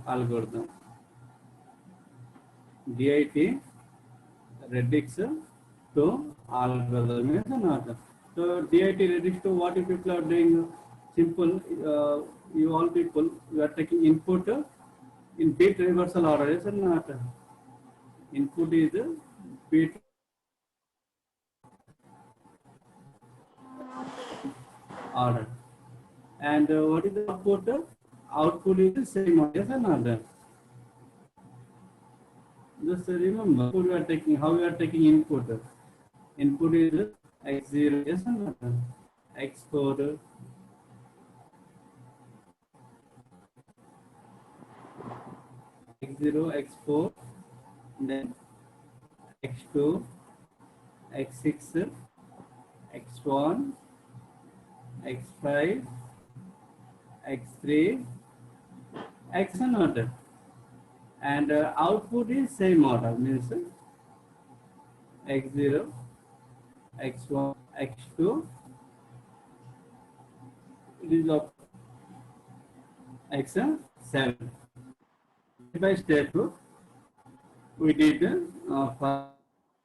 algorithm. DIT Radix 2 algorithm is another. So DIT Radix 2, what you people are doing? Simple. You all people, you are taking input in bit reversal order, is not? Input is bit order. And what is the output? Output is the same order, is another. Just remember, we are taking how we are taking input. Input is x0, yes or not? X4, x0, x4, then x2, x6, x1, x5, x3, x another. And output is same order, means x0, x1, x2, it is of x7. Step by step, we did for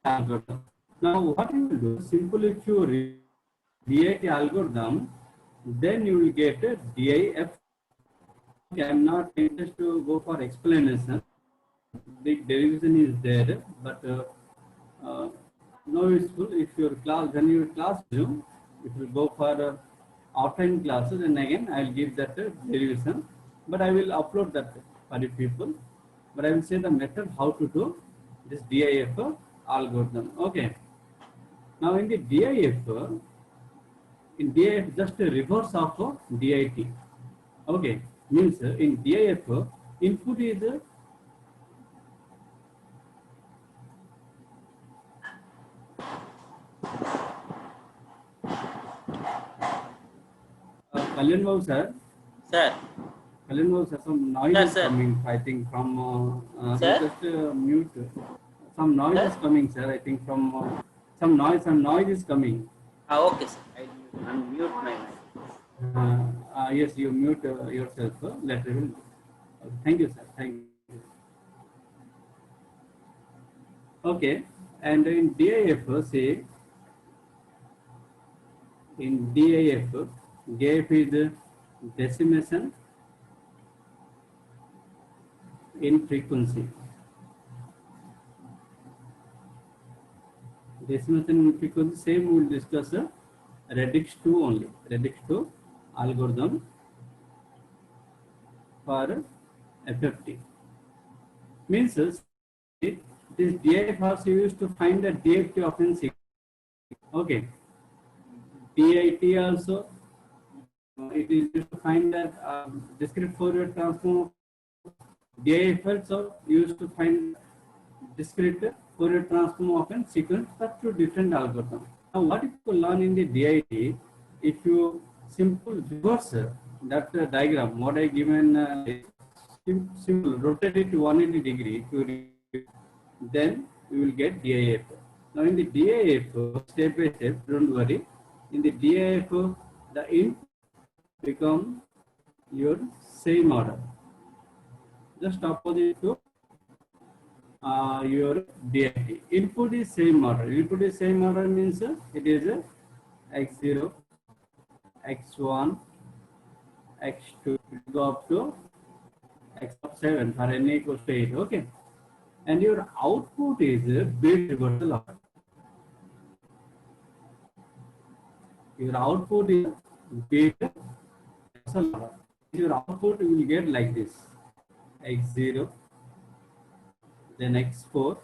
algorithm. Now, what you will do? Simple, if you read DIT algorithm, then you will get a DIF. Okay, I am not interested to go for explanation. The derivation is there, but no useful. If your class, when your class resume, it will go for offline classes, and again I will give that derivation. But I will upload that for the people. But I will say the method how to do this DIF algorithm. Okay. Now in the DIF, just a reverse of DIT. Okay, means in DIF input is Kalyan Babu sir. Sir. Kalyan Babu sir, some noise Sir, is sir. coming. I think from Sir? just mute. Some noise Sir? is coming, sir. I think from some noise is coming. Okay, sir. I will unmute my mic. Yes, you mute yourself. Later. Thank you, sir. Thank you. Okay, and in DIF, say in DIF, DIF is decimation in frequency. Decimation in frequency, same we will discuss Radix 2 only. Radix 2 algorithm for FFT. Means this DIF was used to find the DFT of n sequence. Okay. DIT also it is used to find that discrete Fourier transform. DIF also used to find discrete Fourier transform of a sequence for two different algorithms. Now, what you could learn in the DIT, if you simple reverse that diagram, what I given simple rotate it to 180 degree, then you will get DIF. Now, in the DIF, step by step, don't worry. In the DIF, the input become your same order, just opposite to your DIT. Input is same order. Input is same order means it is x0, x1, x2, go up to x7 for n equals to 8. Okay, and your output is bit reversal order. Your output is bit reversal order. Your output will get like this: x0, then x4,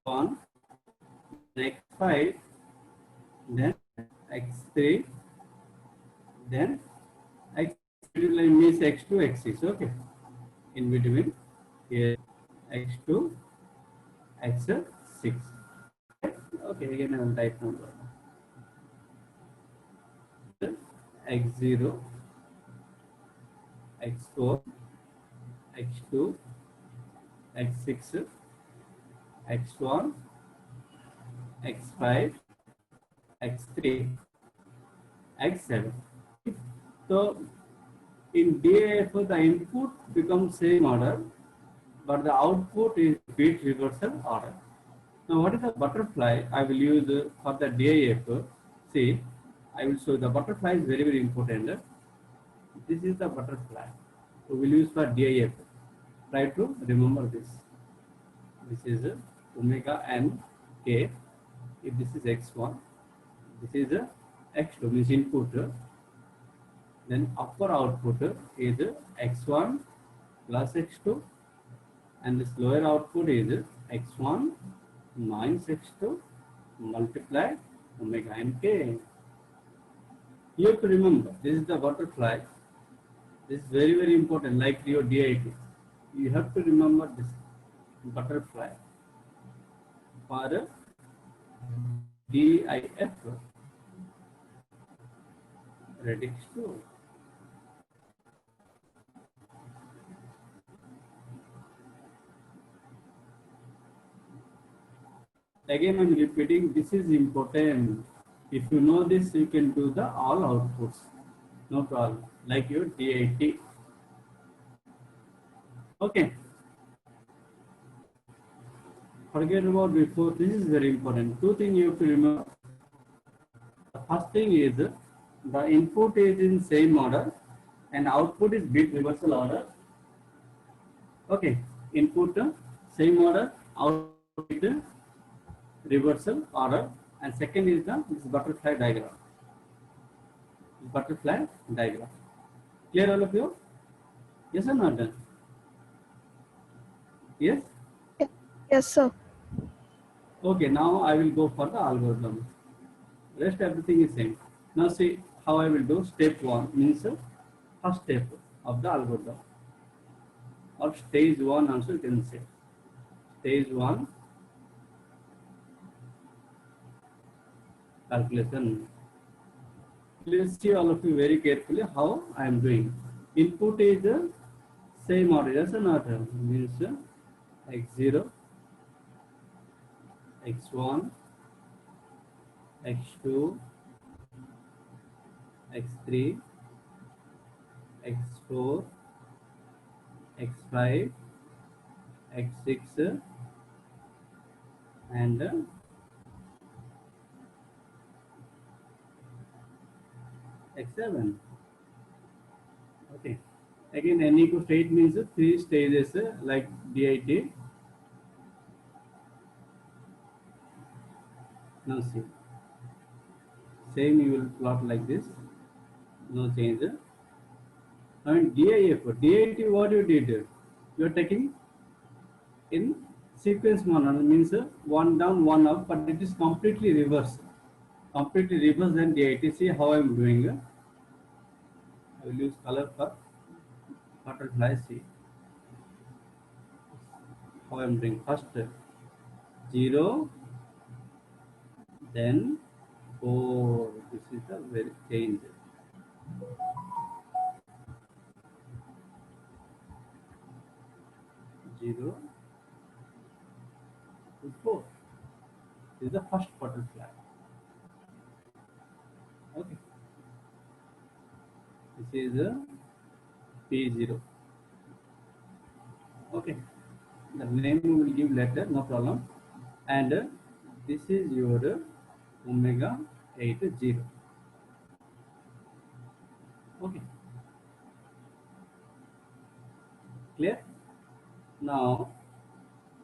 1, then x5, then x3, then x means x2, x6. Okay, in between here x2, x6. Okay, again I will type number x0, x4, x2, x6, x1, x5, x3, x7. So In DAF, the input becomes same order, but the output is bit reversal order. Now, what is the butterfly? I will use for the DAF. See, I will show the butterfly is very, very important. This is the butterfly. We will use for DAF. Try to remember this. This is omega n k. If this is x1, this is x2 means input. Then upper output is x1 plus x2, and this lower output is x1 minus x2 multiplied omega n k. You have to remember this is the butterfly. This is very, very important, like your DIT. You have to remember this butterfly for DIF radix 2. Again, I'm repeating, this is important. If you know this, you can do the all outputs. No problem. Like your DIT. Okay. Forget about before. This is very important. Two things you have to remember. The first thing is the input is in same order and output is bit reversal order. Okay. Input same order, output reversal order, and second is this butterfly diagram. Butterfly diagram. Clear all of you? Yes or not? Yes? Yes, sir. Okay, now I will go for the algorithm. Rest everything is same. Now see how I will do. Step 1 means first step of the algorithm, or stage 1 also you can say. Stage 1 calculation. Please see all of you very carefully how I am doing. Input is the same order, yes or not? Means x0, x1, x2, x3, x4, x5, x6, and x7. Okay. Again, n equals to 8 means 3 stages like DIT. Now see. Same you will plot like this. No change. Now in DIF, DIT what you did? You are taking in sequence manner, means one down, one up, but it is completely reverse. Completely reverse than DIT. See how I am doing. I will use color for butterfly. See how I am doing. First 0, then 4. This is the very change. 0 to 4. This is the first butterfly. Okay. This is a P0. Okay. The name we will give later, no problem. And this is your omega 8 0. Okay. Clear? Now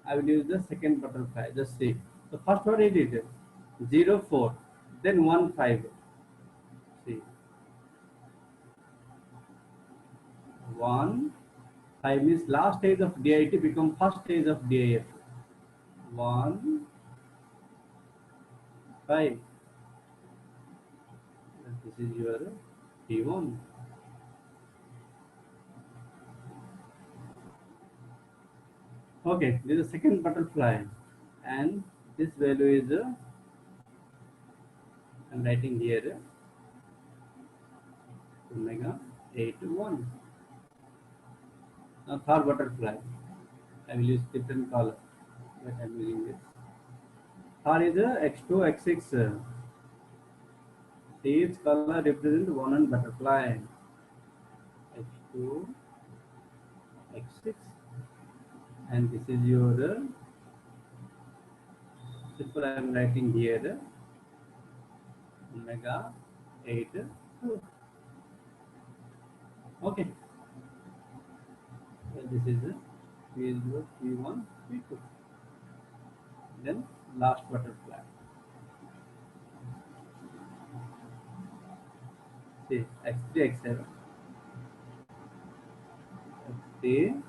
I will use the second butterfly. Just see. So first what it is 0 4, then 1 5. See 1 5 means last stage of DIT become first stage of DIF. 1 5. This is your P1. Okay, this is the second butterfly, and this value is I'm writing here omega 8 1. Now third butterfly, I will use different color, but I'm using this. Third is x2 x6. Each color represents one butterfly. 2 x6, and this is your simple. I am writing here omega 8 2. Okay, so this is P0, P1, P2. Then last butterfly. See, x3, x7, x3,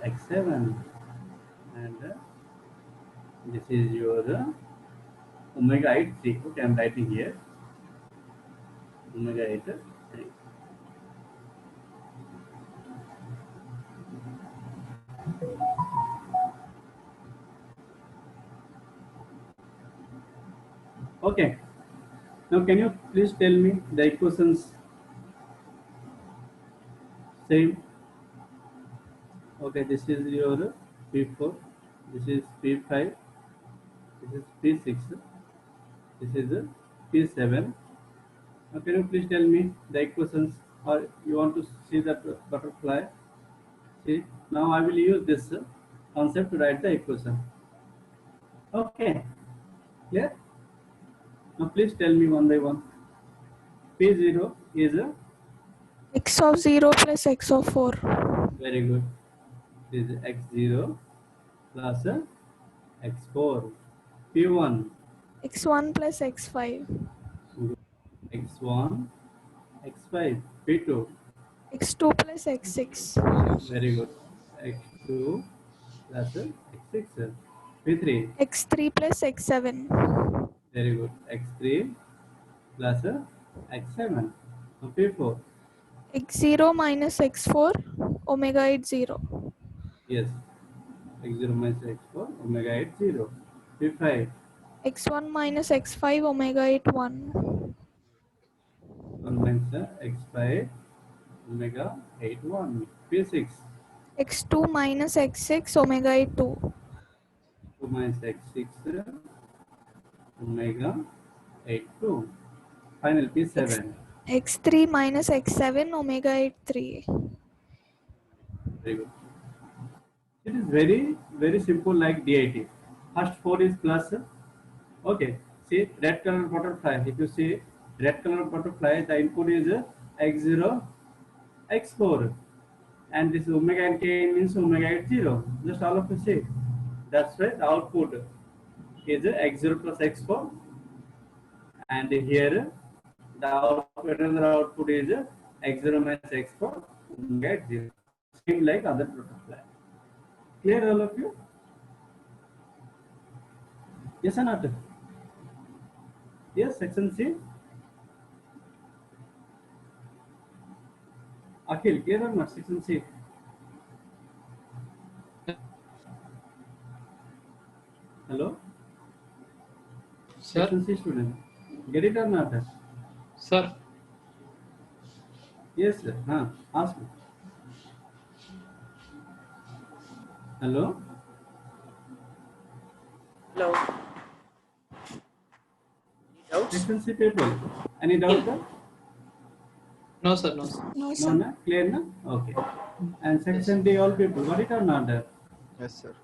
x7, and this is your omega 8 3. Okay, I am writing here omega 8 3. Okay, now can you please tell me the equations? Same. Okay, this is your P4, this is P5, this is P6, this is P7. Now can you please tell me the equations, or you want to see the butterfly? See, now I will use this concept to write the equation. Okay, clear? Now please tell me one by one. P0 is X of 0 plus X of 4. very good. This is x0 plus x4. P1 X1 plus X5. x1, x5. P2 X2 plus X6. very good. x2 plus x6. P3 X3 plus X7. very good. x3 plus x7. Now P4 X0 minus X4. Omega 8 0. yes, x0 minus x4 omega 8 0. P5 X1 minus X5. Omega 8 1. 1 minus x5 omega 8 1. P6 X2 minus X6. Omega 8 2. 2 minus x6 omega 8 2. Final P7 X3 minus X7. Omega 8 3. very good. It is very simple like DIT. First 4 is plus. Okay. See red color butterfly. If you see red color butterfly, the input is x0, x4, and this omega and k means omega 8 0. Just all of you see. That's why the output is x0 plus x4, and here the output, another output is x0 minus x4 omega 8 0. Same like other butterfly. Clear all of you? Yes or not? Yes, section C. Akhil, clear or not? Section C. Hello? Sir, Section C student. Get it or not? sir, Yes, sir. Ask me. Hello? Hello. Any doubts? Section C people. Any doubt? Sir? no, sir, no, sir. No, No, sir. na? Clear na? Okay. And section D all people. Got it or not? Yes, sir.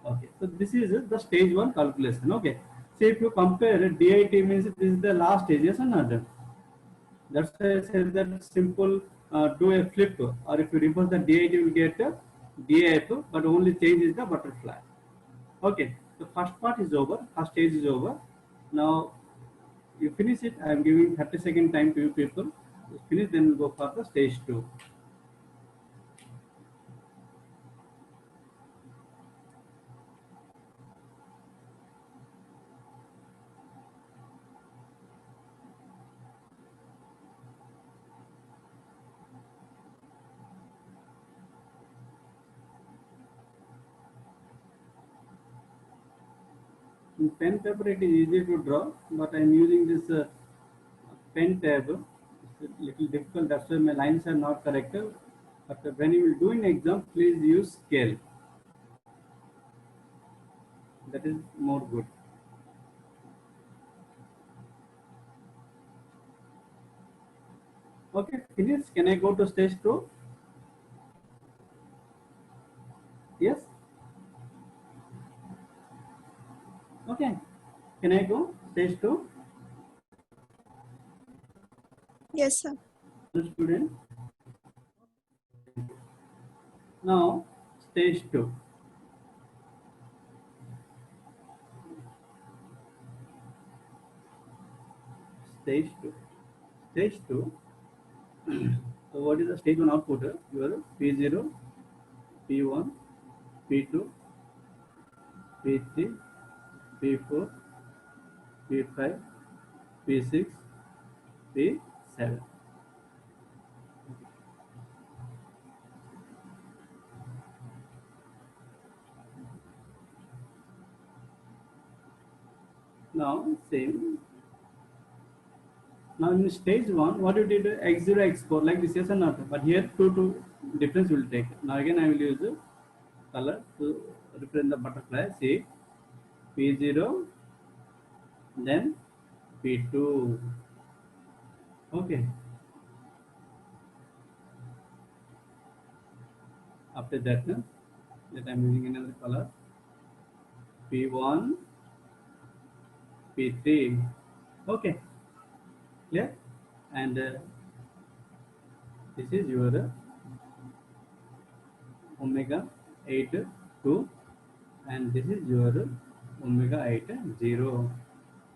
Okay. So this is the stage 1 calculation. Okay. So if you compare DIT means this is the last stage. Yes or not? That's why I said that simple do a flip, or if you reverse the DIT you will get DIF, but only change is the butterfly. Okay. The first part is over. First stage is over. Now you finish it. I am giving 30-second time to you people. You finish, then we'll go for the stage 2. In pen paper it is easy to draw, but I am using this pen tab. It's a little difficult, that's why my lines are not correct. But when you will do in exam, please use scale. That is more good. Okay, finish. Can I go to stage 2? Yes? Okay. Can I go stage 2? Yes, sir. Student. Now, stage 2. Stage 2. Stage 2. So, what is the stage 1 output? Your P0, P1, P2, P3, P4, P5, P6, P7. Now, same. Now, in stage 1, what you did x0, x4, like this, yes or not? But here, two difference will take. Now, again, I will use color to represent the butterfly. See, P0, then P2. Okay. After that, that I'm using another color. P1, P3. Okay. Clear? And this is your omega 8 2, and this is your omega 8 0.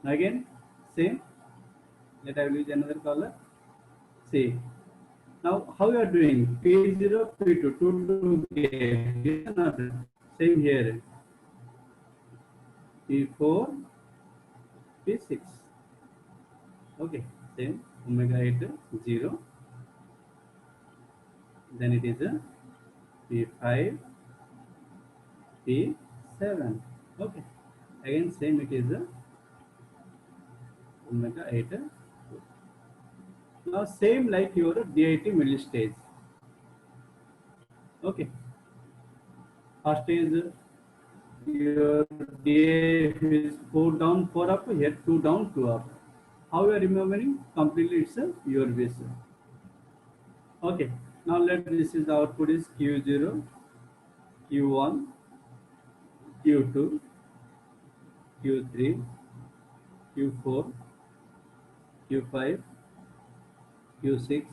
Again, same. Let I will use another color. See. Now, how you are doing? P0, P2, 2 to same here. P4, P6. Okay, same. Omega 8 0. Then it is a P5, P7. Okay. Again, same it is a omega 8. Now, same like your DIT middle stage. Okay. First is your DA is 4 down, 4 up, here 2 down, 2 up. How you are remembering? Completely it's your base. Okay. Now let this is the output is Q0, Q1, Q2, Q3, Q4, Q5, Q6,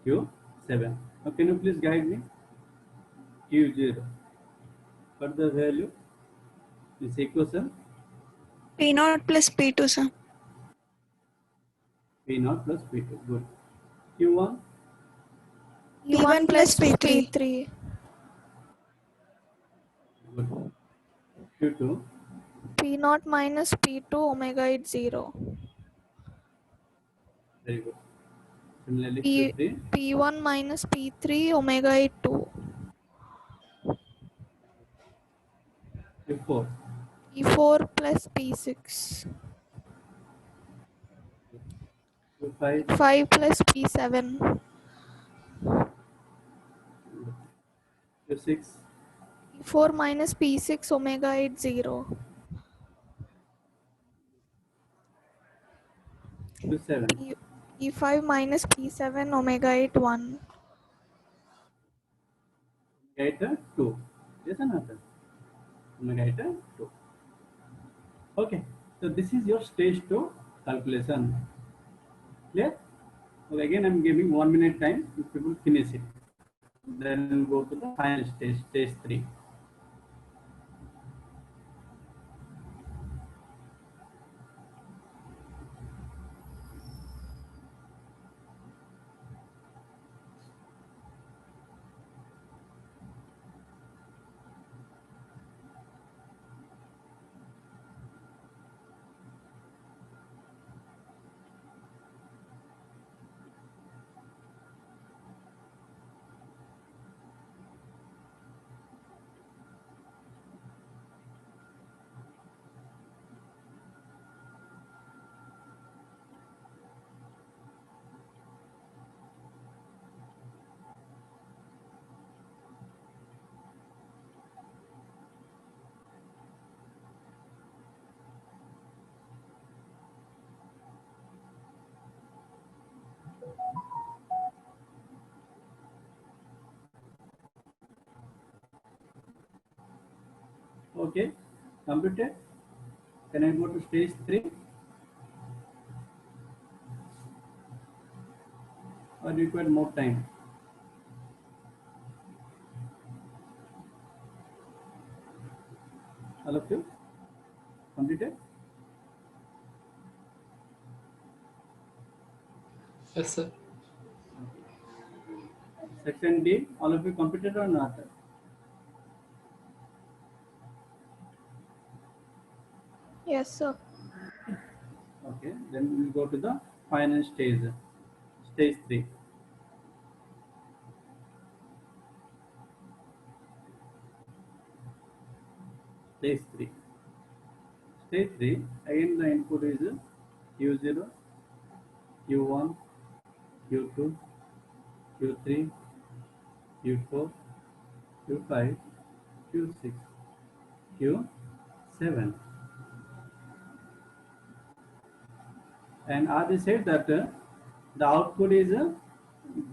Q7. Now can you please guide me? Q0. What the value? This equation P0 plus P2, sir. P0 plus P2. Good. Q1, P1 plus P3. good. Q2, P0 minus P2 omega 8 0. very good. Similarly, P Q3, P1 minus P3 omega 8 2. Q4, P4 plus P6. Q5, P5 plus P7. Q6, P4 minus P6 omega 8 0. Q7, P5 minus P7 omega 8 1. 8, 2. Yes or not? Omega 8, 2. Okay. So this is your stage 2 calculation. Clear? So again, I'm giving 1 minute time. If people finish it, then go to the final stage, stage 3. Okay, completed. Can I go to stage 3 or require more time? All of you completed? Yes, sir. Section D, all of you completed or not? Yes, sir. Okay, then we'll go to the final stage, stage 3. Stage 3. Stage 3, again the input is Q0, Q1, Q2, Q3, Q4, Q5, Q6, Q7. And are they said that the output is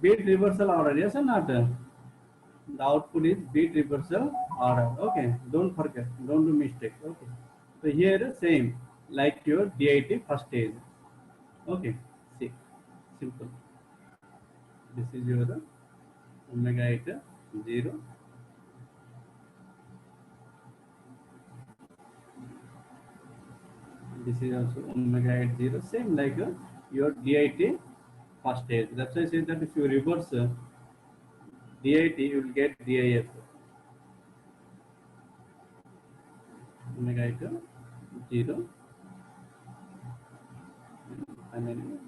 bit reversal order, yes or not? The output is bit reversal order. Okay, don't forget, don't do mistake. Okay, so here same like your DIT first stage. Okay, see, simple. This is your omega 8 0. This is also omega 8 0, same like your DIT first stage. That's why I say that if you reverse DIT, you will get DIF. Omega 8 0. And then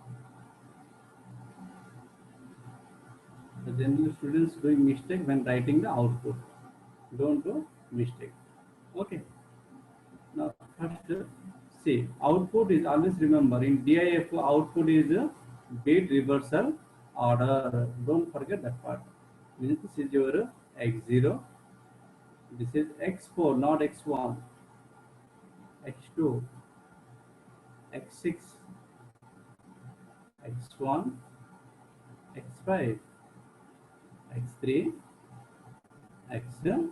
the general students doing mistake when writing the output. Don't do mistake. Okay. Now first see, output is, always remember in DIF output is bit reversal order. Don't forget that part. Means this is your x0. This is x4, not x1. x2, x6, x1, x5, x3, x7.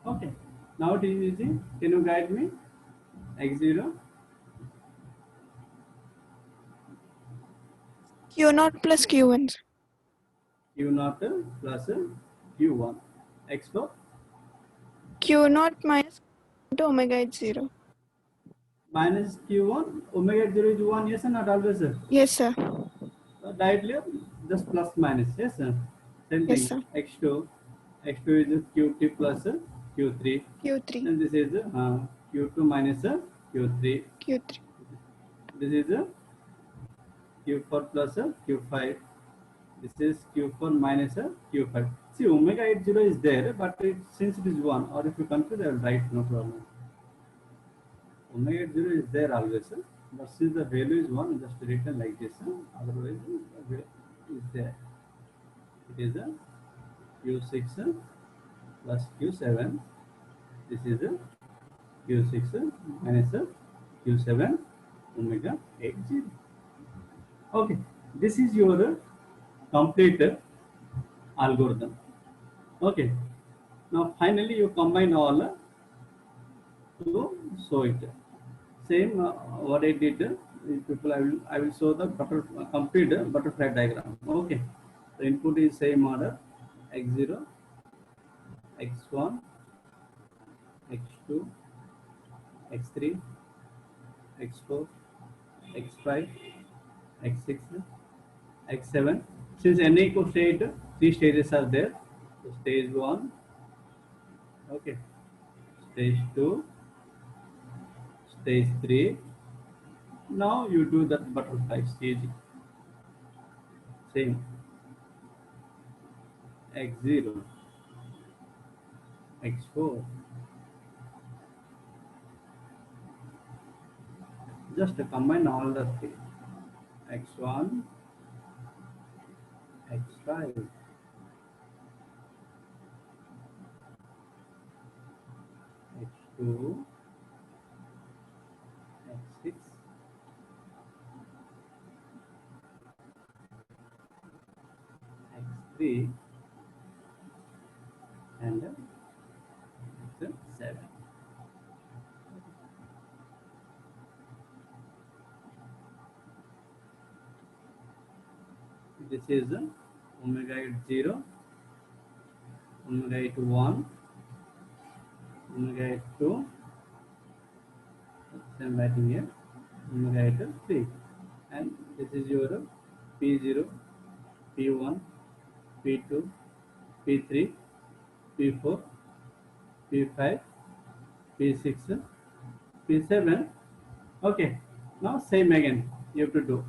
Okay. Now it is easy. Can you guide me? x0, Q0 plus Q1. Sir. q0 plus q1, x4, Q0 minus into omega 8 0. minus q1, omega 0 is 1, yes or not always, sir? Yes, sir. Directly just plus minus, yes sir? Same Yes, thing, sir. x2, x2 is qt plus q3, Q3. and this is q2 minus q3, Q3. this is q4 plus q5, this is q4 minus q5. See, omega 80 is there, but since it is 1, or if you confuse, I will write, no problem. Omega 80 is there always, but since the value is 1, just written like this, otherwise the value is there. It is a q6 plus q7. This is a q6 minus q7 omega 80. Okay, this is your complete algorithm. Okay, now finally you combine all to show it. Same what I did. People, I will show the complete butterfly diagram. Okay, the input is same order: x0, x1, x2, x3, x4, x5, x6, x7. Since n equals to 8, 3 stages are there. So stage 1, okay, stage 2, stage 3. Now you do that butterfly stage. Same x0, x4. Just combine all the three: x1, x5, x2, x6, x3, and x7. this is omega at 0, omega at 1, omega at 2, I'm writing here, omega at 3, and this is your P0, P1, P2, P3, P4, P5, P6, P7. Okay, now same again you have to do.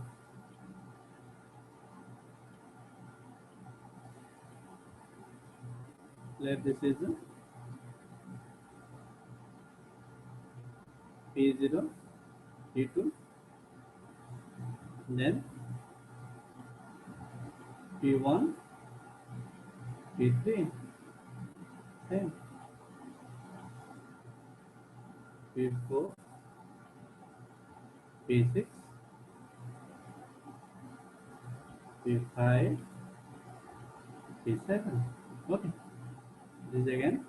Let this is P0, P2, then P1, P3, same, P4, P6, P5, P7. Okay, this again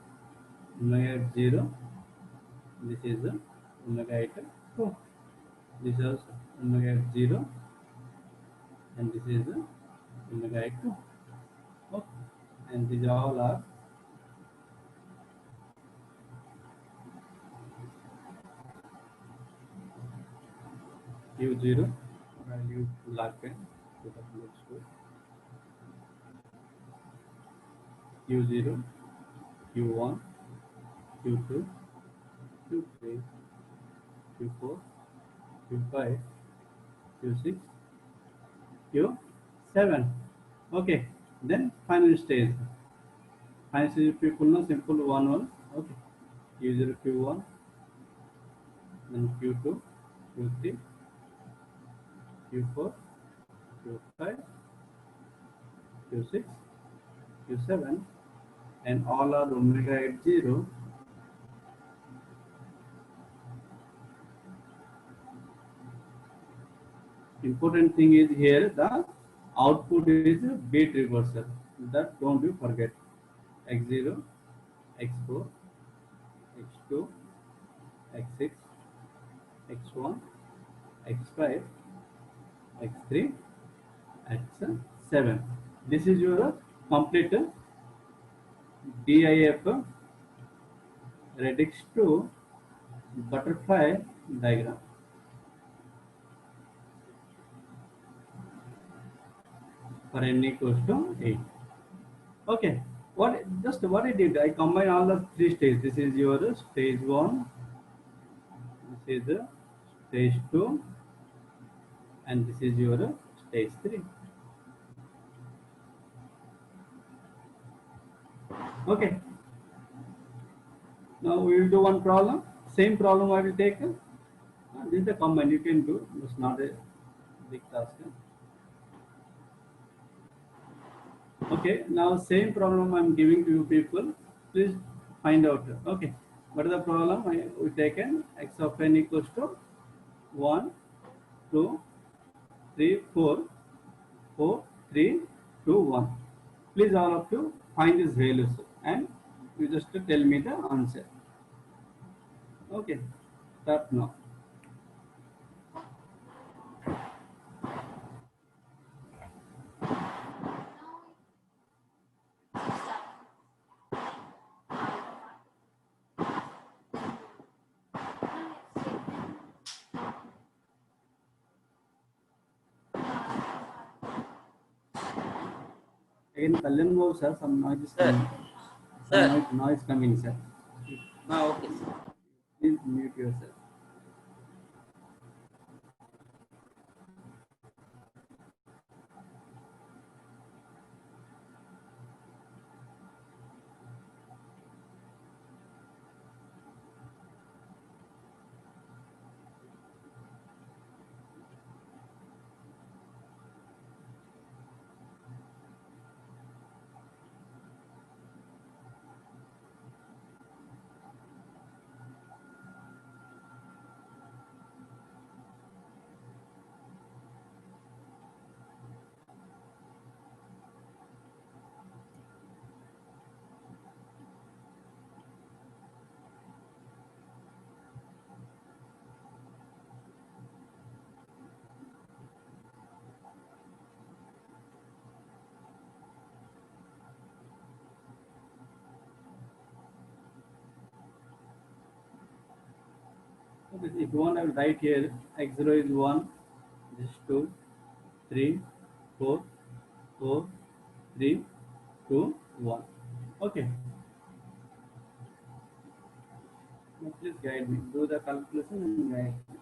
omega at 0, this is omega at 2, this is also omega at 0, and this is omega at 2. Okay, and these all are U0, value log n, so that looks good. U0, Q1, Q2, Q3, Q4, Q5, Q6, Q7. Okay, then final stage. Final stage people know simple one. Okay, U0, Q1, then Q2, Q3, Q4, Q5, Q6, Q7, and all are omega at 0. Important thing is here the output is bit reversal. That don't you forget. X0, X4, X2, X6, X1, X5, X3, X7. This is your complete DIF radix to butterfly diagram. For n equals to 8. Okay. What I did, I combine all the three stages. This is your stage 1, this is the stage 2, and this is your stage 3. Okay. Now we will do one problem. Same problem I will take. This is the combine you can do. It's not a big task. Okay. Now same problem I am giving to you people. Please find out. Okay. What is the problem? We taken x of n equals to 1, 2, 3, 4, 4, 3, 2, 1. Please all of you find these values and you just tell me the answer. Okay, start now. Again, Kalyan Babu sir, some noise is Sir. coming. Sir. Some noise coming, sir. Okay, sir. Please mute yourself. If you want, I will write here x0 is 1, this is 2, 3, 4, 4, 3, 2, 1. Okay. Now please guide me. Do the calculation and guide me.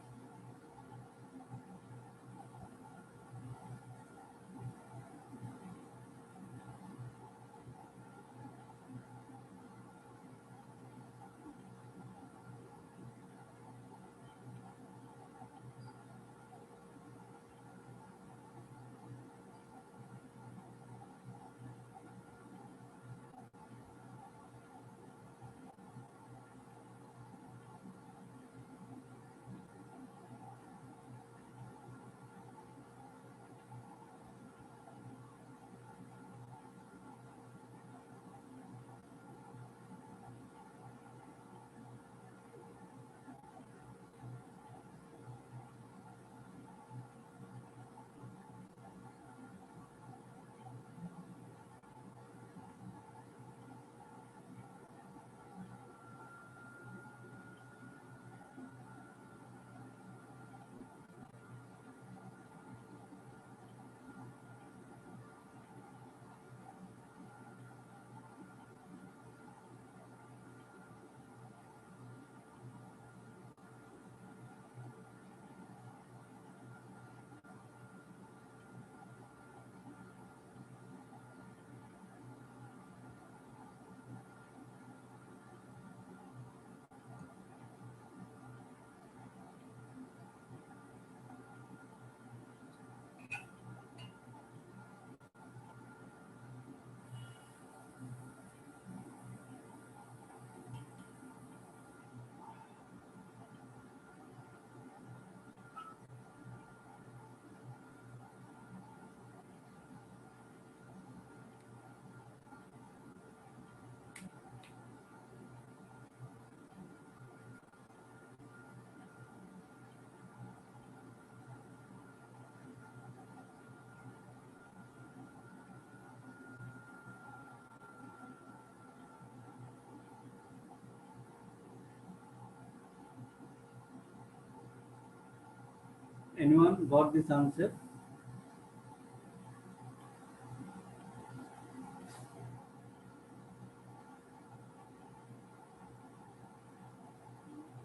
Anyone got this answer?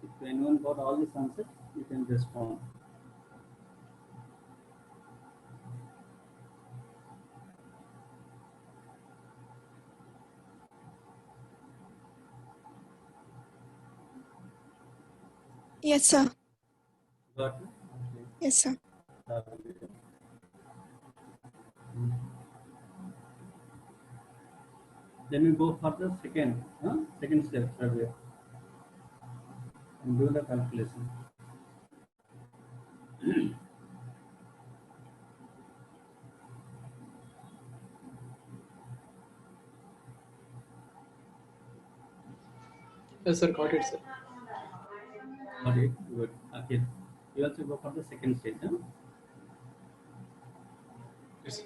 If anyone got all these answers, you can respond. Yes, sir. Got it? Okay. Yes, sir. Then we go for the second step survey and do the calculation. Yes, sir. Got it, sir. Got it? Good. Okay. You also go for the second stage. Huh? Yes, sir.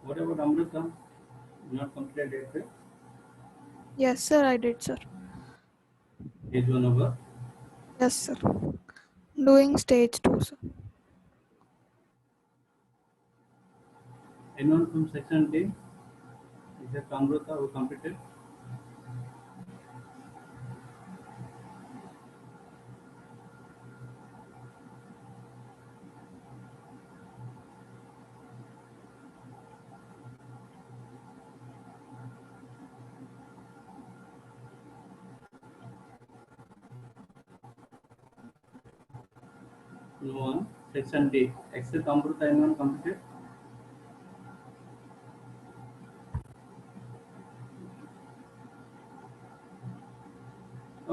What about Amrita? You not completed it, right? Yes, sir, I did, sir. Page 1 over. Yes, sir. Doing stage 2, sir. Anyone from section D? Is that Amrita who completed? No one. Section D. Except Amrita, anyone completed?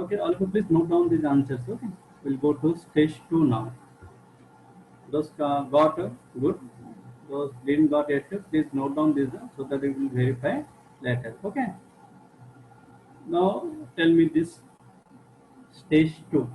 Okay, all of you please note down these answers. Okay, we'll go to stage 2 now. Those got good, those didn't got yet, please note down this so that we will verify later. Okay. Now tell me this stage 2.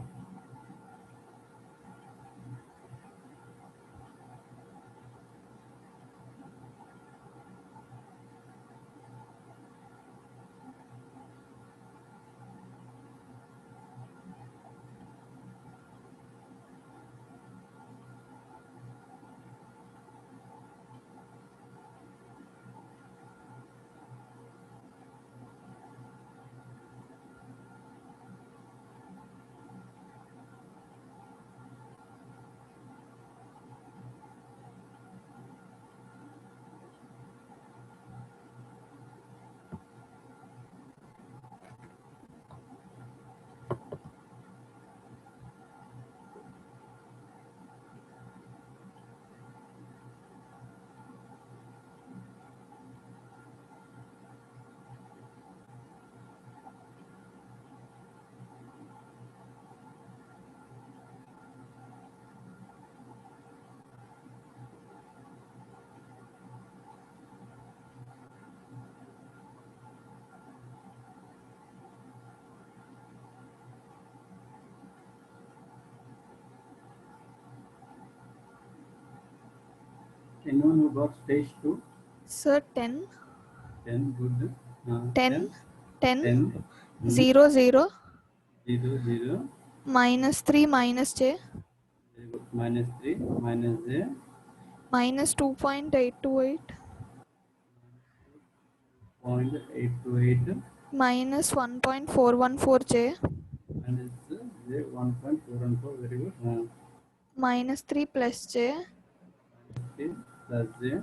Anyone who got stage 2? Sir, 10, 10, good. 10, 10, 10, 0, 0, 0, 0, minus 3 minus j, very good. Minus 3, minus j, minus 2.828, 0.828, minus 1.414j, minus j 1.414, very good. minus 3 plus j, 3 plus j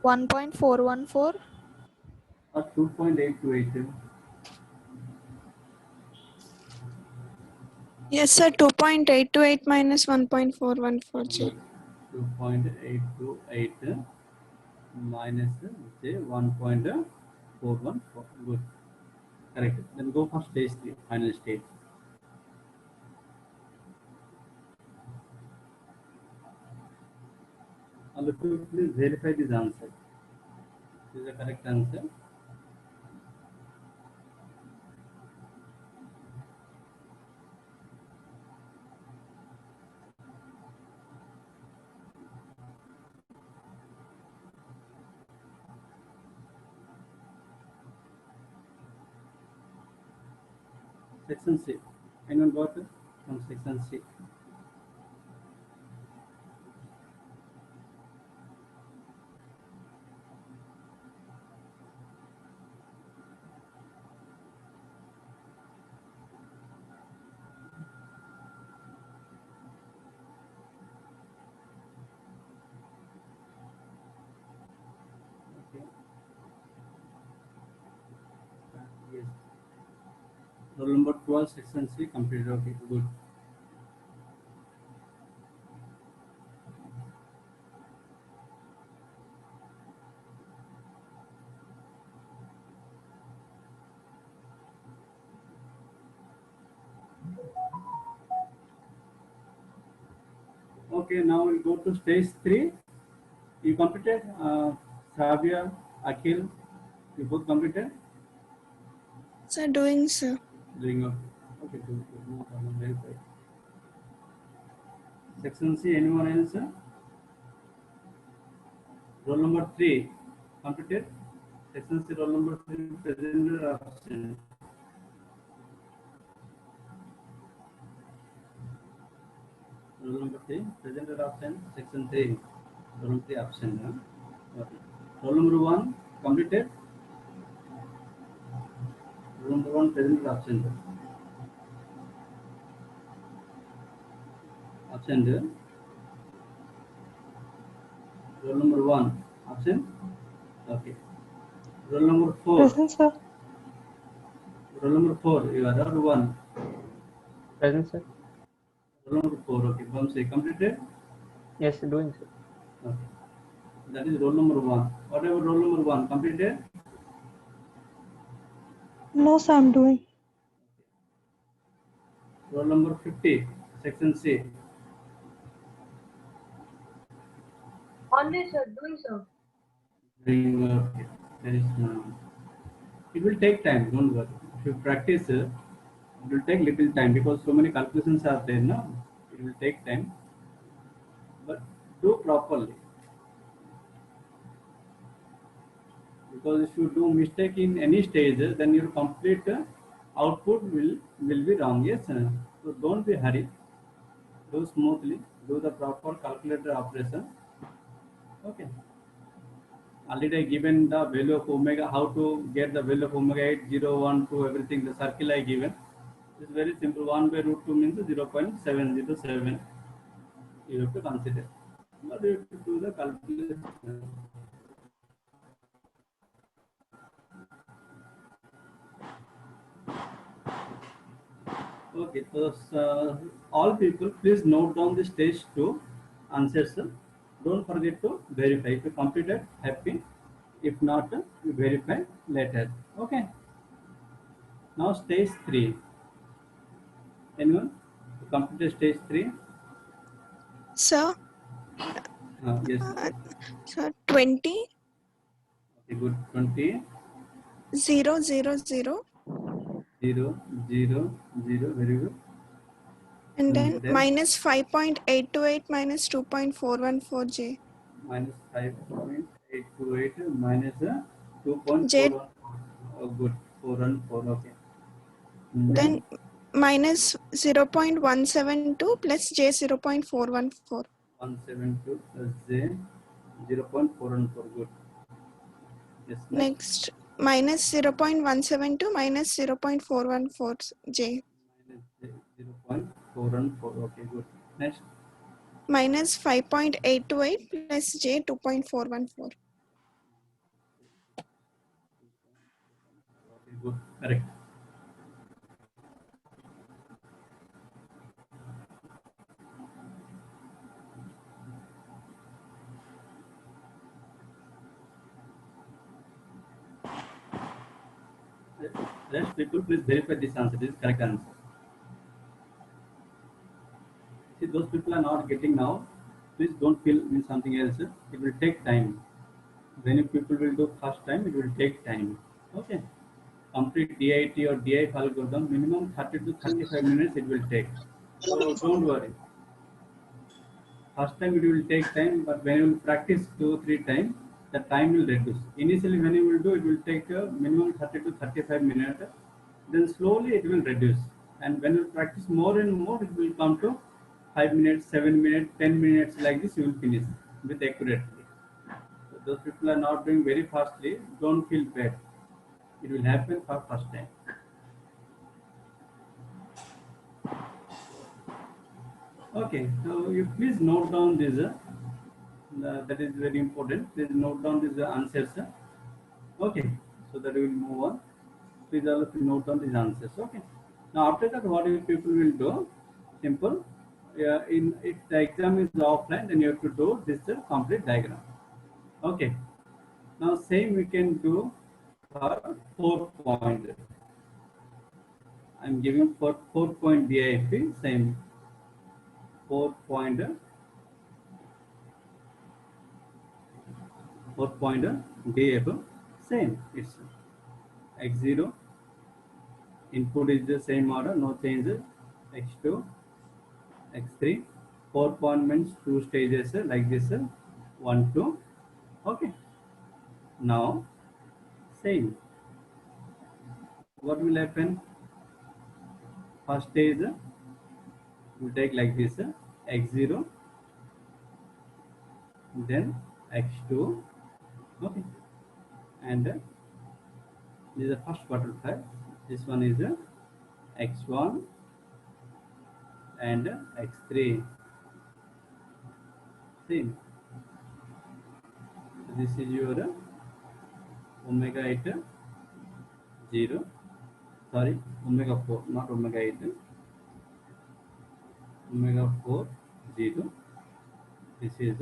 1.414, or 2.828. Yes, sir. 2.828 minus 1.414J. 2.828 minus j 1.414. Good. Correct. Then go for stage 3, final stage. All of you please verify this answer. This is the correct answer. Section C. Anyone got it from section C? Okay. Yes. Roll number 12, section C completed. Okay, good. Okay, now we'll go to stage 3. You completed, Savia, Akhil, you both completed? Sir, doing, sir. Doing okay. Okay, good. No problem. Very good. Section C, anyone else? Roll number 3 completed. Section C, roll number 3 present or absent. Roll number 3 present or absent. Section 3, roll number 3 absent. Okay. Roll number 1 completed. Roll number 1 present or absent. Absent. Roll number 1 absent. Okay. Roll number 4. Present, sir. Roll number 4, you are or 1? Present, sir. Roll number 4, okay. Vamsi, completed? Yes, doing, sir. Okay. That is roll number 1. What about roll number 1? Completed? No, sir, I'm doing. Roll number 50, section C. Only sir, doing so. Okay. There is no. It will take time, don't worry. If you practice, it will take little time because so many calculations are there now. It will take time, but do properly. Because if you do mistake in any stage, then your complete output will be wrong. Yes, so don't be hurried. Do smoothly. Do the proper calculator operation. Okay. Already I given the value of omega. How to get the value of omega 8, 0, 1, 2, everything. The circle I given. It's very simple. 1 by root 2 means 0.707. You have to consider. But you have to do the calculation. Okay, so all people, please note down the stage 2 answers. Don't forget to verify. If you completed, happy. If not, you verify later. Okay. Now stage 3. Anyone? Completed stage 3? Sir, Yes. sir, 20, Okay, good. 20, 0, 0, 0, 0, 0, 0. Very good. and then Then minus 5.828 minus 2.414 J. minus 5.828 minus J, 2.41. Oh, good. 4 and 4. Okay. then Then minus 0.172 plus J 0.414. 172 plus J 0.414. Good. Yes, next. Next, minus 0.172 minus 0.414 J. Minus J 0.414. Okay, good. Next. Minus 5.828 plus J 2.414. Okay, good. Correct. Rest people, please verify this answer. This is correct answer. See, those people are not getting now. Please don't feel in something else. It will take time. When you people will do first time, it will take time. Okay. Complete DIT or DIF algorithm, minimum 30 to 35 minutes it will take. So don't worry. First time it will take time, but when you will practice 2 3 times, the time will reduce. Initially, when you will do, it will take a minimum 30 to 35 minutes. Then slowly it will reduce. And when you practice more and more, it will come to 5 minutes, 7 minutes, 10 minutes like this. You will finish with accurately. So those people are not doing very fastly. Don't feel bad. It will happen for first time. Okay, so you please note down this. That is very important. Please note down these answers. Okay, so that we will move on. Please all of you note down these answers. Okay. Now after that, what you people will do? Simple. In if the exam is offline, then you have to do this complete diagram. Okay. Now same we can do for 4-point. I'm giving for 4-point DIP. Same 4-point. 4-point DIP. Same. It's x0. Input is the same order, no changes. X2, x3. 4-point means 2 stages like this. 1, 2. Okay. Now, same. What will happen? First stage will take like this. X0, then x2. Okay. And this is the first butterfly. This one is x1 and x3. Same. So this is your omega 8 0. Sorry, omega 4, not omega 8. Omega 4 0. This is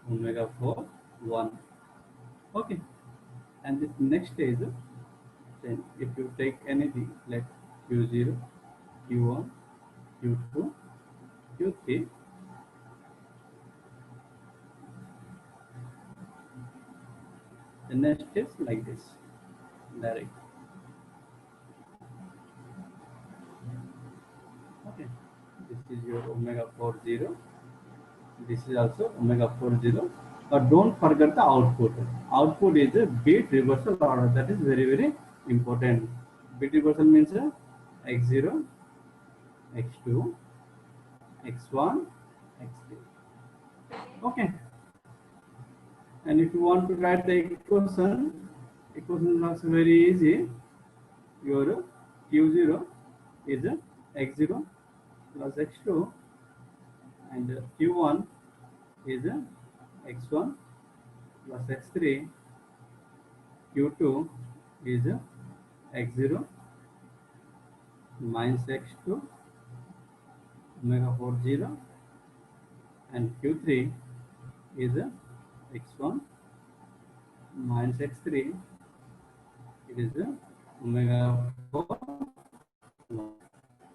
omega 4 1. Okay. And this next is then if you take anything like q0, q1, Q2, Q3. The next is like this, direct. Okay, this is your omega 40. This is also omega 40. But don't forget the output. Output is a bit reversal order. That is very, very important. Bit reversal means x0, x2, x1, x3. Okay. And if you want to write the equation is also very easy. Your Q0 is x0 plus x2 and Q1 is x1 plus x3. Q2 is x0 minus x2 omega 40 and Q3 is x1 minus x3. It is omega 4.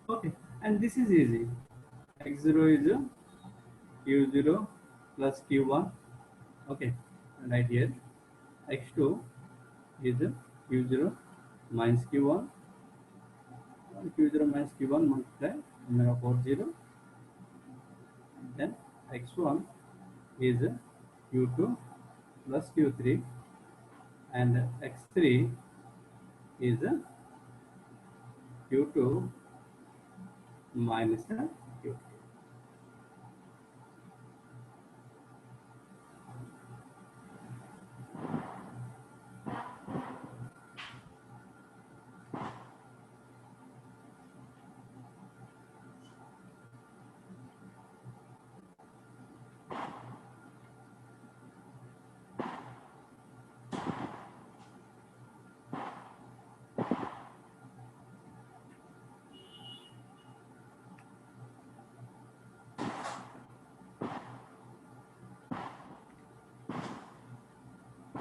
Okay, and this is easy. X0 is Q0 plus Q1. Okay, right here. X2 is Q0 minus Q1. Q0 minus Q1 multiply omega 40. Then X1 is Q2 plus Q3 and X3 is Q2 minus Q3.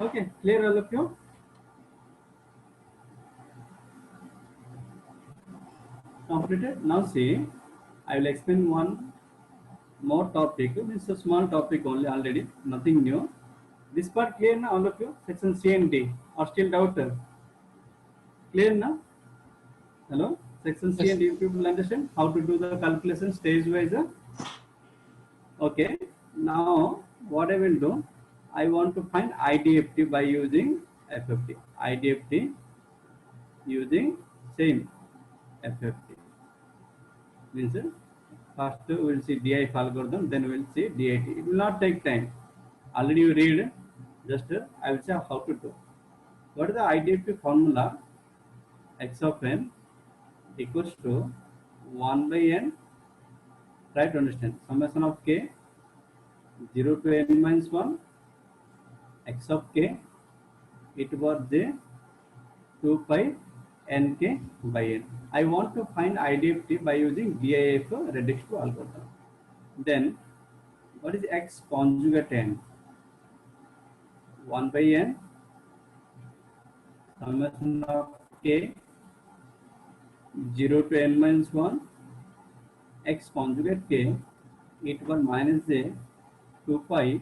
Okay, clear all of you? Completed. Now see, I will explain one more topic. This is a small topic only already, nothing new. This part clear now all of you? Section C and D. Or still doubt? Clear now? Hello? Section C Yes. and D, people understand how to do the calculation stage wise? Okay. Now what I will do, I want to find IDFT by using FFT. IDFT using same FFT. Means first we will see DIF algorithm, then we will see DIT. It will not take time. Already you read, just I will say how to do. What is the IDFT formula? X of n equals to 1 by n. Try to understand. Summation of k 0 to n minus 1 x of k e to power j 2 pi nk by n. I want to find IDFT by using DIF reduced to algorithm. Then what is x conjugate n? 1 by n summation of k 0 to n minus 1 x conjugate k e to power minus j 2 pi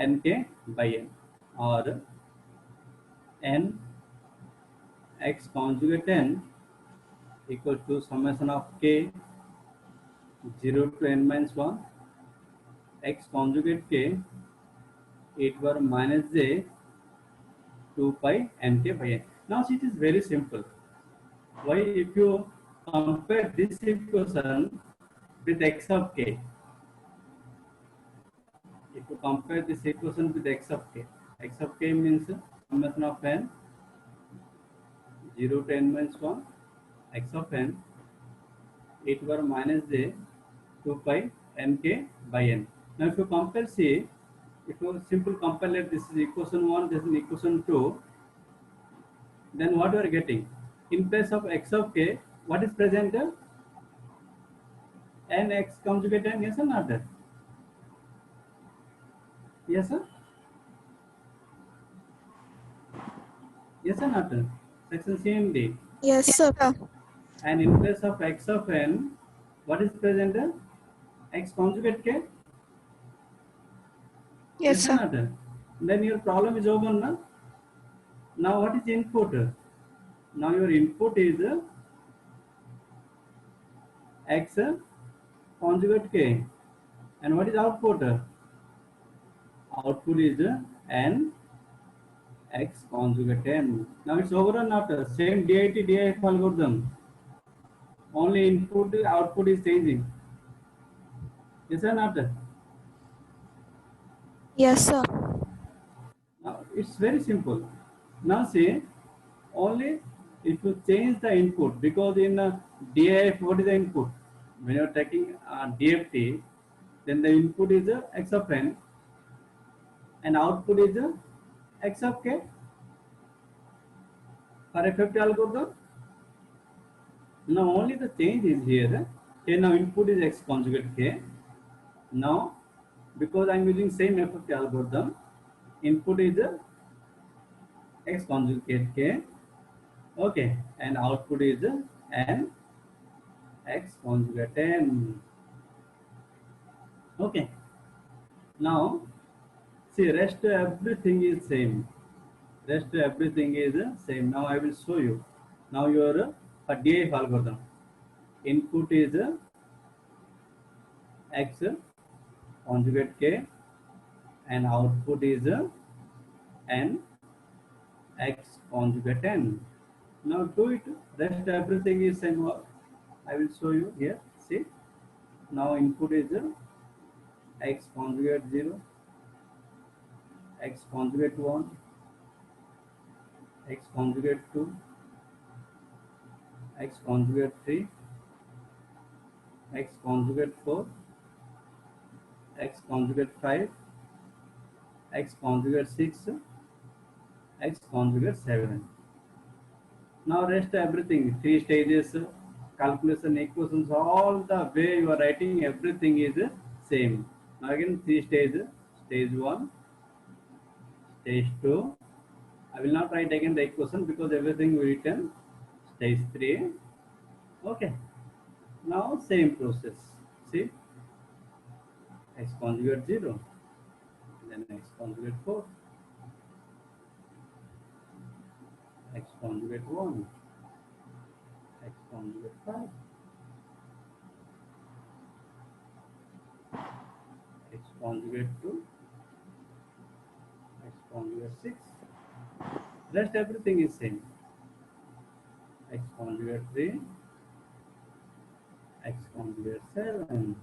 nk by n, or n x conjugate n equal to summation of k 0 to n minus 1 x conjugate k e to power minus j 2 pi nk by n. Now see, it is very simple. Why? If you compare this equation with x of k, if you compare this equation with x of k means summation of n 0 to n minus 1 x of n e to power minus j 2 pi nk by n. Now if you compare, see, if you simple compare, like this is equation 1, this is equation 2, then what you are getting? In place of x of k, what is present? N x conjugate n, yes or not? Yes sir? Yes or not? Section C and D. Yes, sir. And in place of x of n, What is present? X conjugate k? Yes, or sir. not? Then your problem is over now. Now what is input? Now your input is X conjugate k. And what is output? Output is n X conjugate n. Now it's over or not? Same DIT DIF algorithm. Only input output is changing. Yes or not? Yes, sir. Now it's very simple. Now see, only if you change the input, because in DIF, what is the input? When you are taking DFT, then the input is X of n and output is X of k for FFT algorithm. Now only the change is here. Here now input is X conjugate k. Now because I am using same FFT algorithm, input is X conjugate k. Okay, and output is n X conjugate n. Okay. Now see, rest everything is same. Rest everything is same. Now I will show you. Now your DIF algorithm. Input is X conjugate k and output is n X conjugate n. Now do it. Rest everything is same. I will show you here. See. Now input is X conjugate 0, X conjugate 1, X conjugate 2, X conjugate 3, X conjugate 4, X conjugate 5, X conjugate 6, X conjugate 7. Now rest everything, 3 stages, calculation, equations, all the way you are writing, everything is same. Now again 3 stages, stage 1, stage 2. I will not write again the equation because everything we written. Stage 3. Okay. Now same process. See, X conjugate 0, then X conjugate 4, X conjugate 1, X conjugate 5, X conjugate 2, X conjugate 6. Rest everything is same. X conjugate 3, X conjugate 7.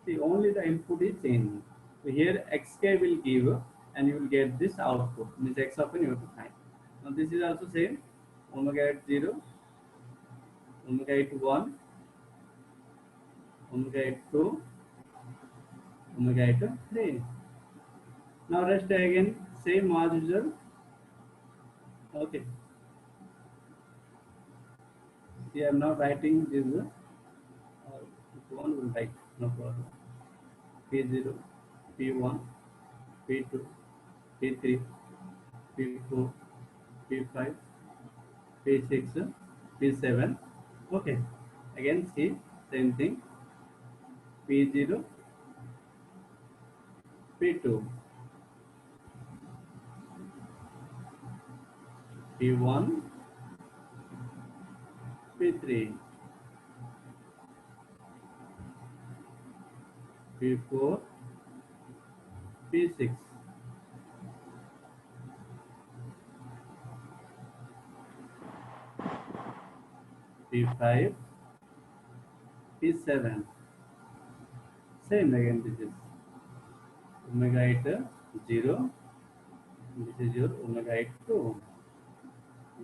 See, only the input is changing. So here xk will give and you will get this output. This x of n you have to find. Now this is also same. Omega at 0, omega at 1, omega at 2, omega at 3. Now rest again same as usual. Okay. See, I am not writing this. One will write, no problem. P0, P1, P2, P3, P4, P5, P6, P7. Okay. Again, see, same thing. P0, P2, P1, P3, P4, P6. P5, P7. Same again, this is omega at 0. This is your omega at 2.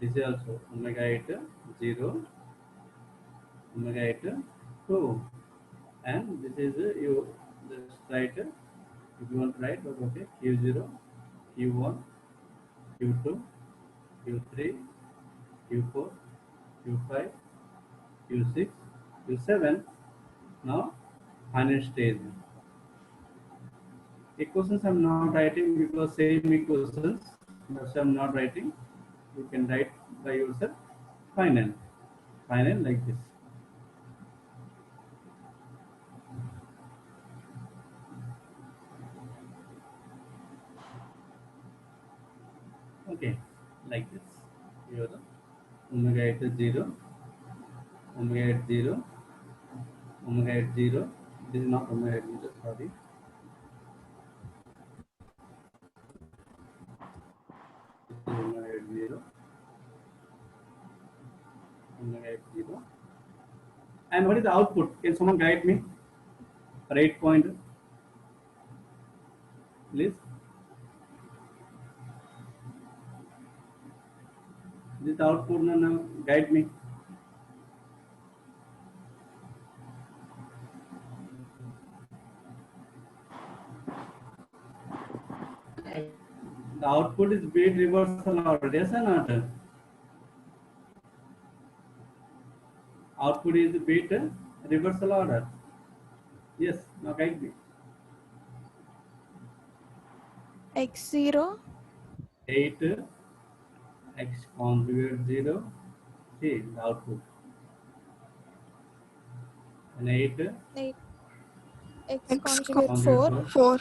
This is also omega at 0, omega at 2. And this is you just write, if you want to write, okay, Q0, Q1, Q2, Q3, Q4, Q5, Q6, Q7. Now final stage. Equations I'm not writing because same equations, but I'm not writing. You can write by yourself. Final like this. Okay, like this. Here the omega at 0, omega at 0, omega at 0. This is not omega at 0, sorry. This is omega at 0, omega at 0. And what is the output? Can someone guide me? Rate point, please. This is the output, no, guide me. The output is beat reversal order, yes or not? Output is beat reversal order. Yes, now guide me. x0, 8 x conjugate 0. See the output. And 8 8 x X conjugate conjugate 4, 4. 4.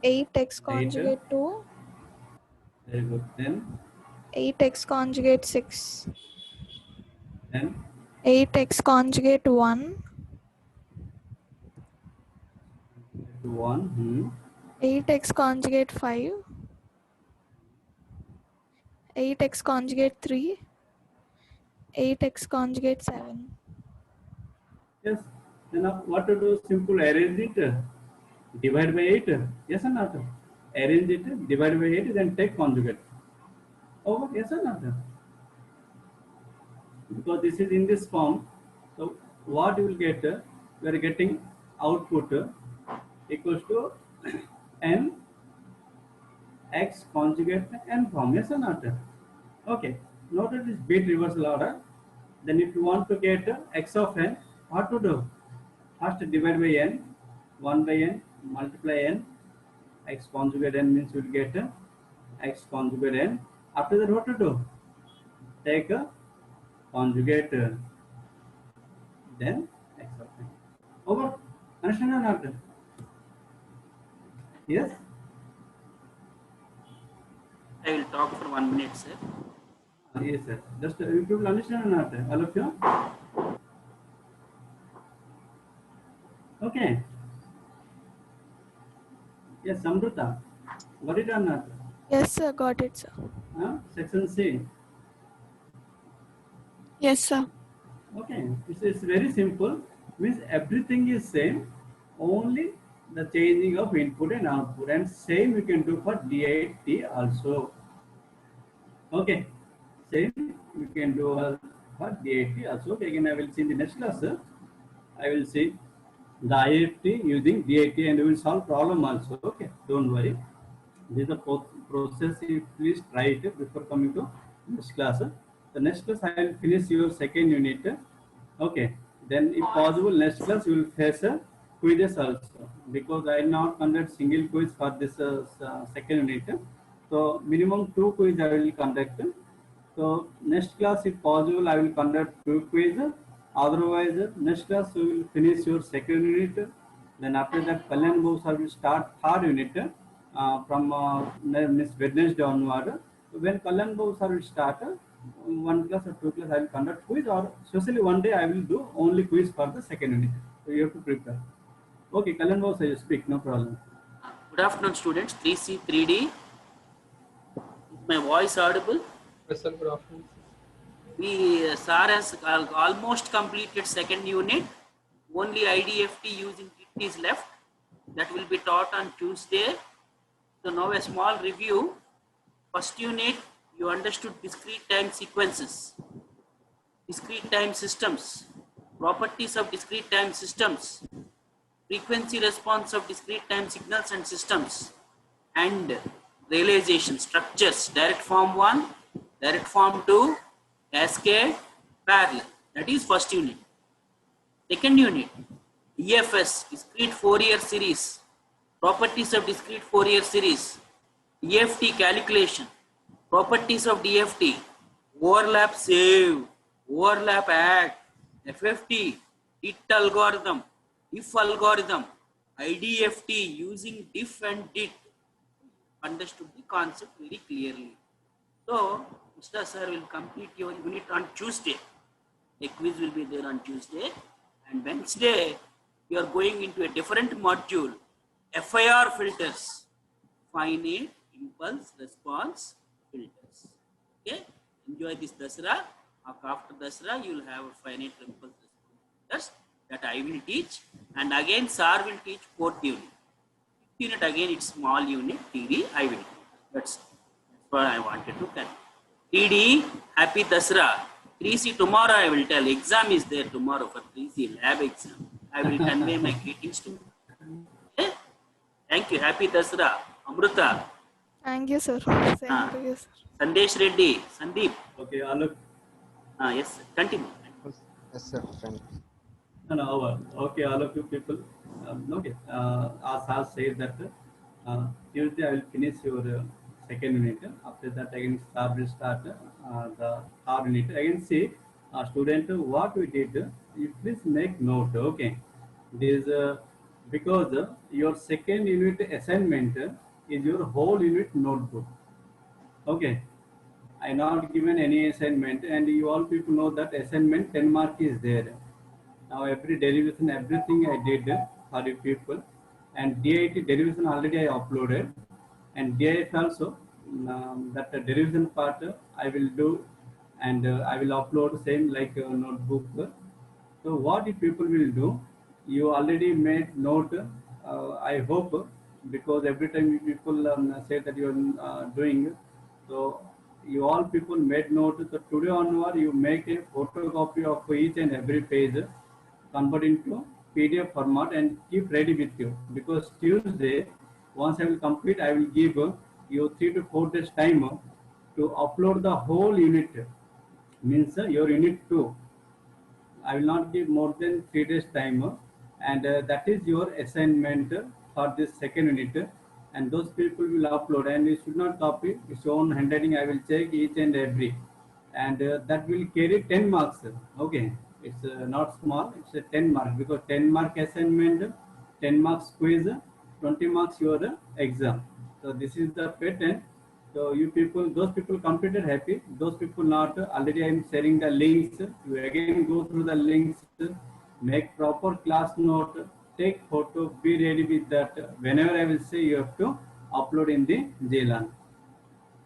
8 x 8. conjugate 2, Very good. Then 8 x conjugate 6, 8 x conjugate 1, 1. 8 x conjugate 5, 8 x conjugate 3, 8 x conjugate 7. Yes. Then what to do? Simple arrange it. Divide by 8. Yes or not? Arrange it. Divide by 8. Then take conjugate. Oh, yes or not? Because this is in this form. So what you will get? We are getting output equals to n x conjugate n form. Yes or not? Okay. Note this bit reversal order. Then if you want to get x of n, what to do? First divide by n, 1 by n, multiply n, x conjugate n means you will get x conjugate n. After that what to do? Take a conjugate, then x of n. Over. Understand or not? Yes? I will talk for 1 minute, sir. Yes, sir. Just you people understand or not? All of you? Okay. Yes, Samruta. Got it or not? Yes, sir, got it, sir. Section C. Yes, sir. Okay, it's very simple. Means everything is same, only the changing of input and output, and same we can do for DIT also. Okay, same we can do for DIT also. Okay, again I will see in the next class. I will see the IFT using DIT and we will solve problem also. Okay, don't worry. This is the process. You please try it before coming to this class. The next class I will finish your second unit. Okay. Then if possible next class you will face quizzes also, because I will not conduct single quiz for this second unit. So minimum 2 quiz I will conduct. So next class if possible I will conduct 2 quiz. Otherwise next class we will finish your second unit. Then after that Kalyan Bhusar will start third unit. From Miss Wednesday onward. So when Kalyan Bhusar will start, 1 class or 2 class I will conduct quiz, or especially one day I will do only quiz for the second unit. So you have to prepare. Okay, Kalyan Bhusar, you speak, no problem. Good afternoon, students. 3C, 3D. Is my voice audible? Yes, sir. Good afternoon. Sir has almost completed second unit. Only IDFT using it is left. That will be taught on Tuesday. So now a small review. First unit, you understood discrete time sequences, discrete time systems, properties of discrete time systems, frequency response of discrete time signals and systems, and realization structures, direct form 1, direct form 2, cascade, parallel. That is first unit. Second unit, DFS, discrete Fourier series, properties of discrete Fourier series, DFT calculation, properties of DFT, overlap save, overlap add, FFT, DIT algorithm, if algorithm, IDFT using diff and DIT. Understood the concept very clearly. So, Mr. Sir will complete your unit on Tuesday. A quiz will be there on Tuesday. And Wednesday, you are going into a different module, FIR filters, finite impulse response filters. Okay? Enjoy this Dasra. After Dasra, you will have a finite impulse response filters that I will teach. And again, Sir will teach 4th unit. 5th unit, again, it's small unit, TD, I will teach. That's what I wanted to tell. TD, happy Dasra. 3C tomorrow I will tell. Exam is there tomorrow for 3C lab exam. I will convey my greetings to you. Okay? Thank you. Happy Dasra. Amruta. Thank you, sir. Same to you, sir. Sandesh Reddy. Sandeep. Okay, Alok. Yes, continue. Yes, sir. Thank you. No, okay, all of you people. Okay, as I said that Tuesday I will finish your second unit. After that, again, will start the third unit. Again, see, student, what we did, you please make note, okay? This because your second unit assignment is your whole unit notebook. Okay, I not given any assignment, and you all people know that assignment 10 mark is there. Now every derivation, everything I did for you people, and DIT derivation already I uploaded, and DIF also that derivation part I will do, and I will upload same like notebook. So what you people will do, you already made note. I hope, because every time you people say that you are doing, so you all people made note. So today onward, you make a photocopy of each and every page, convert into PDF format, and keep ready with you, because Tuesday, once I will complete, I will give you 3 to 4 days time to upload the whole unit, means your unit 2. I will not give more than 3 days time, and that is your assignment for this second unit, and those people will upload, and you should not copy its own handwriting. I will check each and every, and that will carry 10 marks. Okay, it's not small, it's a 10 mark, because 10 mark assignment, 10 marks quiz, 20 marks your exam. So this is the pattern. So you people, those people completed, happy. Those people not, already I am sharing the links. You again go through the links, make proper class note, take photo, be ready with that. Whenever I will say, you have to upload in the JLAN.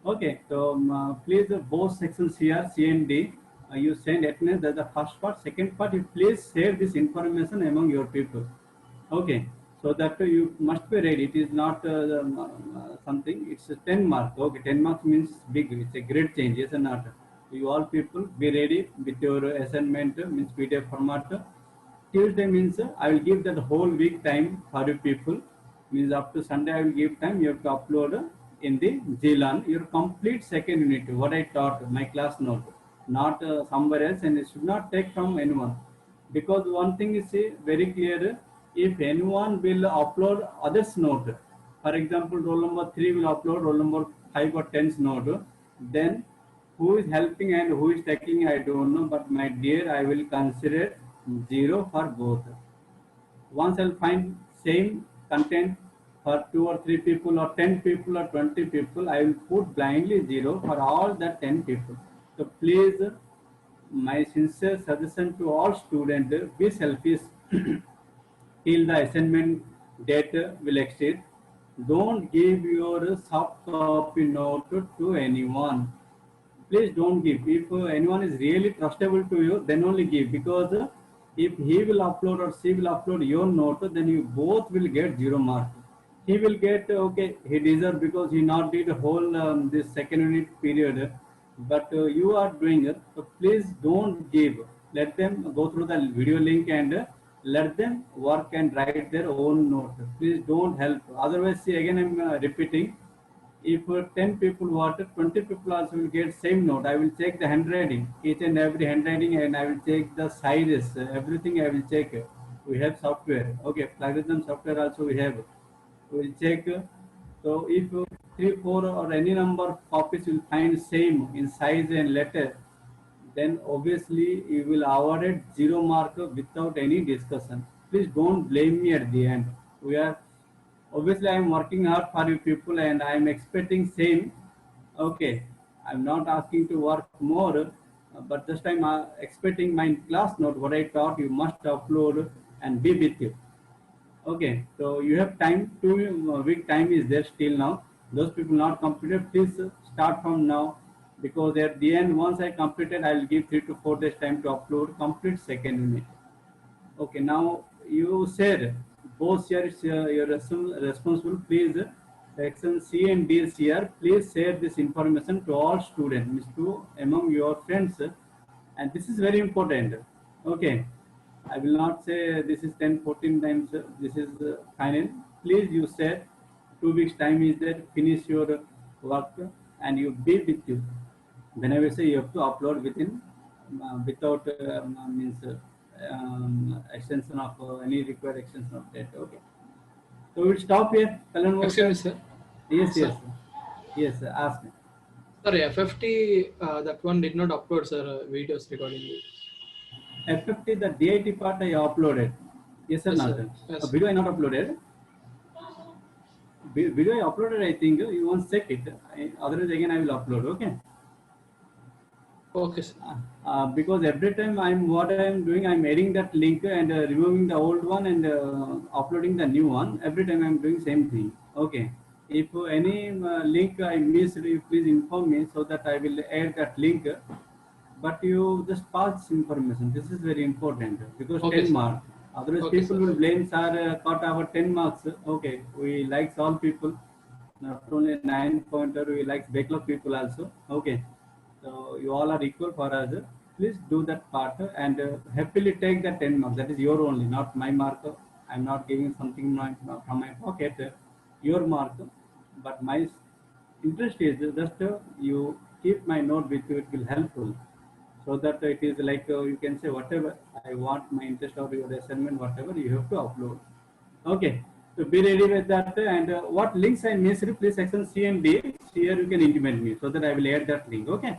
Okay, so please both sections here, C and D, you send attendance. That's the first part. Second part, you please share this information among your people. Okay, so that you must be ready. It is not something, it's a 10 mark. Okay, 10 marks means big, it's a great change, yes or not? You all people be ready with your assignment, means PDF format. Tuesday means I will give that whole week time for you people. Means up to Sunday I will give time. You have to upload in the JLAN your complete second unit. What I taught, my class note, not somewhere else, and it should not take from anyone. Because one thing is very clear: if anyone will upload others' note, for example, roll number 3 will upload roll number 5 or 10's note, then who is helping and who is taking, I don't know. But my dear, I will consider 0 for both. Once I'll find same content for 2 or 3 people or 10 people or 20 people, I will put blindly 0 for all the 10 people. So please, my sincere suggestion to all students, be selfish till the assignment date will exceed. Don't give your soft copy note to anyone. Please don't give. If anyone is really trustable to you, then only give, because if he will upload or she will upload your note, then you both will get 0 mark. He will get, okay, he deserves because he not did a whole this second unit period, but you are doing it. So please don't give. Let them go through the video link and let them work and write their own note. Please don't help. Otherwise, see, again I'm repeating. If 10 people wanted, 20 people also will get same note. I will check the handwriting, each and every handwriting, and I will check the sizes, everything I will check. We have software. Okay, plagiarism software also we have. We will check. So if 3, 4 or any number of copies will find same in size and letter, then obviously you will awarded 0 mark without any discussion. Please don't blame me at the end. We are, obviously I am working hard for you people, and I am expecting same. Okay, I'm not asking to work more, but just I'm expecting my class note, what I taught, you must upload and be with you. Okay, so you have time, 2 week time is there still now. Those people not completed, please start from now, because at the end, once I completed, I will give 3 to 4 days time to upload complete second unit. Okay, now you said both share your responsible. Please, section C and D is here. Please share this information to all students, means to among your friends, and this is very important. Okay, I will not say this is 10, 14 times. This is final. Please, you said 2 weeks time is there. Finish your work and you be with you. Whenever say you have to upload within without means extension of any required extension of that. Okay, so we'll stop here. Kalan, Excuse me, sir. yes, Sir. yes, ask me. Sorry, FFT, that one did not upload, sir, videos recording. FFT, the DIT part I uploaded. Yes, sir, Yes, sir. Nathan. Yes. Video I not uploaded. Video I uploaded. I think you want to check it. Otherwise, again I will upload. Okay. Okay, sir. Because every time what I'm doing, I'm adding that link and removing the old one and uploading the new one. Every time I'm doing same thing. Okay. If any link I missed, you please inform me so that I will add that link. But you just pass this information. This is very important because Okay, 10 sir. marks. Otherwise, Okay, people sir. will blame sir cut our 10 marks. Okay, we like all people, not only 9 pointer. We like backlog people also. Okay. So you all are equal for us. Please do that part and happily take the 10 marks. That is your only, not my mark. I'm not giving something from my pocket, your mark. But my interest is just you keep my note with you. It will helpful. So that it is like you can say whatever I want, my interest or your assignment, whatever you have to upload. Okay. So be ready with that. And what links I missed, please section C and D. Here you can intimate me so that I will add that link. Okay.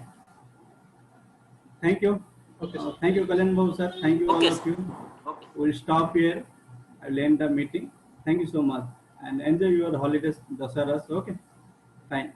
Thank you. Okay, sir. Thank you, Kalan Babu, sir. Thank you, Okay, all of sir. you. Okay. We'll stop here. I will end the meeting. Thank you so much. And enjoy your holidays, Dasaras. Okay. Fine.